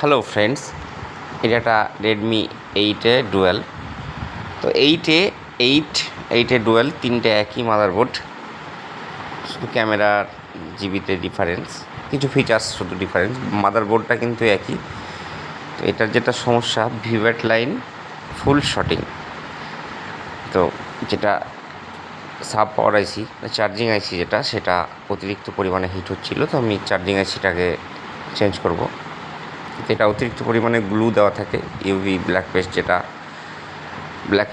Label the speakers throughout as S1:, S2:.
S1: Hello friends, এটা একটা Redmi 8A dual. তো এইটে ডুয়েল, তিনটে একই মাদারবোর্ড, শুধু ক্যামেরার জিবিতে ডিফারেন্স, কিছু ফিচার্স শুধু ডিফারেন্স, মাদারবোর্ডটা কিন্তু একই। তো এটার যেটা সমস্যা, ভিভ্যাট লাইন ফুল শর্টিং। তো যেটা সাব পাওয়ার আইসি, চার্জিং আইসি সেটা অতিরিক্ত পরিমাণে হিট হচ্ছিলো, তো আমি চার্জিং আইসিটাকে চেঞ্জ করব। এটা অতিরিক্ত পরিমাণে গ্লু দেওয়া থাকে, ইউভি ব্ল্যাক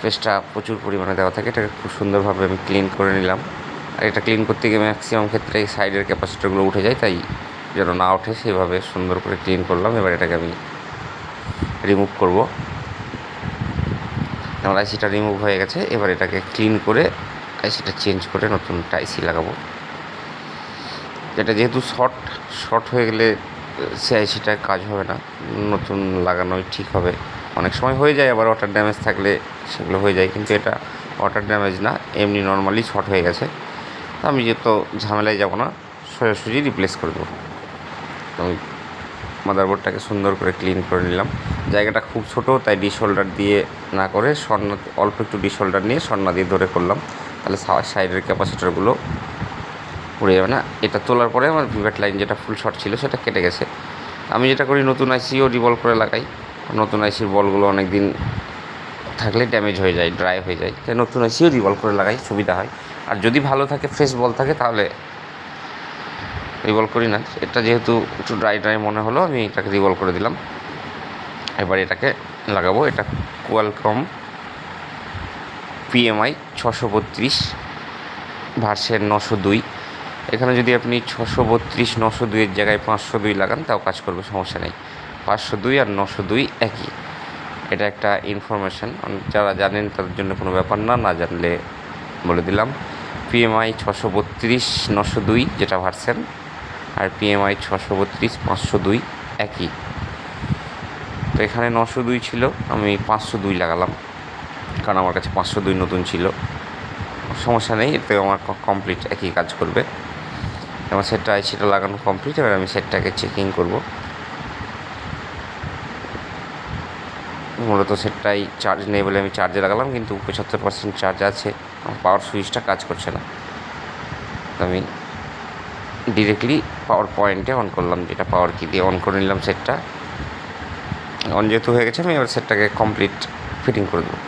S1: পেস্টটা প্রচুর পরিমাণে দেওয়া থাকে। এটাকে খুব সুন্দরভাবে আমি ক্লিন করে নিলাম। আর এটা ক্লিন করতে গিয়ে ম্যাক্সিমাম ক্ষেত্রে এই সাইডের ক্যাপাসিটারগুলো উঠে যায়, তাই যেন না ওঠে সেইভাবে সুন্দর করে ক্লিন করলাম। এবার এটাকে আমি রিমুভ করব। আমার আইসিটা রিমুভ হয়ে গেছে। এবার এটাকে ক্লিন করে আইসিটা চেঞ্জ করে নতুন একটা আইসি লাগাবো। এটা যেহেতু শর্ট হয়ে গেলে সে আইসিটা কাজ হবে না, নতুন লাগানোই ঠিক হবে। অনেক সময় হয়ে যায়, আবার ওয়াটার ড্যামেজ থাকলে সেগুলো হয়ে যায়, কিন্তু এটা ওয়াটার ড্যামেজ না, এমনি নর্মালি শর্ট হয়ে গেছে। তো আমি যেহেতু ঝামেলায় যাব না, সোজাসুজি রিপ্লেস করে দেবো। তো আমি মাদারবোর্ডটাকে সুন্দর করে ক্লিন করে নিলাম। জায়গাটা খুব ছোটো, তাই ডিশ হোল্ডার দিয়ে না করে অল্প একটু ডিশ হোল্ডার নিয়ে সন্না দিয়ে ধরে করলাম, তাহলে সাইডের ক্যাপাসিটারগুলো পড়ে যাবে না। এটা তোলার পরে আমার ভিভ্যাট লাইন যেটা ফুল শর্ট ছিল সেটা কেটে গেছে। আমি যেটা করি, নতুন আইসিও রিভলভ করে লাগাই। নতুন আইসির বলগুলো অনেক দিন থাকলে ড্যামেজ হয়ে যায়, ড্রাই হয়ে যায়, তাই নতুন আইসিও রিভলভ করে লাগাই, সুবিধা হয়। আর যদি ভালো থাকে, ফ্রেশ বল থাকে, তাহলে রিভলভ করি না। এটা যেহেতু একটু ড্রাই মনে হলো, আমি এটাকে রিভলভ করে দিলাম। এবার এটাকে লাগাবো। এটা কোয়ালকম PMI 632 ভার্সন 902। এখানে যদি আপনি 632 902-এর জায়গায় 502 লাগান, তাও কাজ করবে, সমস্যা নেই। 502 আর 902 একই। এটা একটা ইনফরমেশান, যারা জানেন তাদের জন্য কোনো ব্যাপার না, না জানলে বলে দিলাম। PMI 632 902 যেটা ভার্সন, আর PMI 632 502 একই। তো এখানে 902 ছিল, আমি 502 লাগালাম, কারণ আমার কাছে 502 নতুন ছিল। সমস্যা নেই, এতে আমার কমপ্লিট একই কাজ করবে। আমার সেটটা আইসিটা লাগানো কমপ্লিট। এবার আমি সেটটাকে চেকিং করব। মূলত সেটটাই চার্জ নেই বলে আমি চার্জে লাগালাম, কিন্তু 75% চার্জ আছে। আমার পাওয়ার সুইচটা কাজ করছে না, আমি ডিরেক্টলি পাওয়ার পয়েন্টে অন করলাম, যেটা পাওয়ার কি দিয়ে অন করে নিলাম। সেটটা অন যেহেতু হয়ে গেছে, আমি এবার সেটটাকে কমপ্লিট ফিটিং করে দেবো।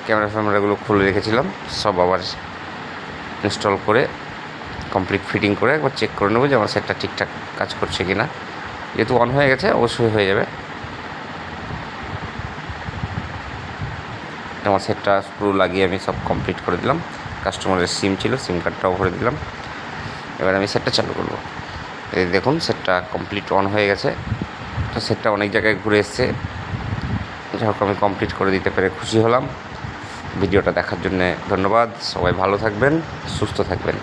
S1: ক্যামেরাগুলো খুলে রেখেছিলাম, সব আবার ইনস্টল করে কমপ্লিট ফিটিং করে একবার চেক করে নেবো যে আমার সেটটা ঠিকঠাক কাজ করছে কি না। যেহেতু অন হয়ে গেছে, অবশ্যই হয়ে যাবে। আমার সেটটা স্ক্রু লাগিয়ে আমি সব কমপ্লিট করে দিলাম। কাস্টমারের সিম ছিল, সিম কার্ডটাও ভরে দিলাম। এবার আমি সেটটা চালু করবো। এই দেখুন, সেটটা কমপ্লিট অন হয়ে গেছে। তো সেটটা অনেক জায়গায় ঘুরে এসছে, যাই হোক আমি কমপ্লিট করে দিতে পেরে খুশি হলাম। ভিডিওটা দেখার জন্যে ধন্যবাদ। সবাই ভালো থাকবেন, সুস্থ থাকবেন।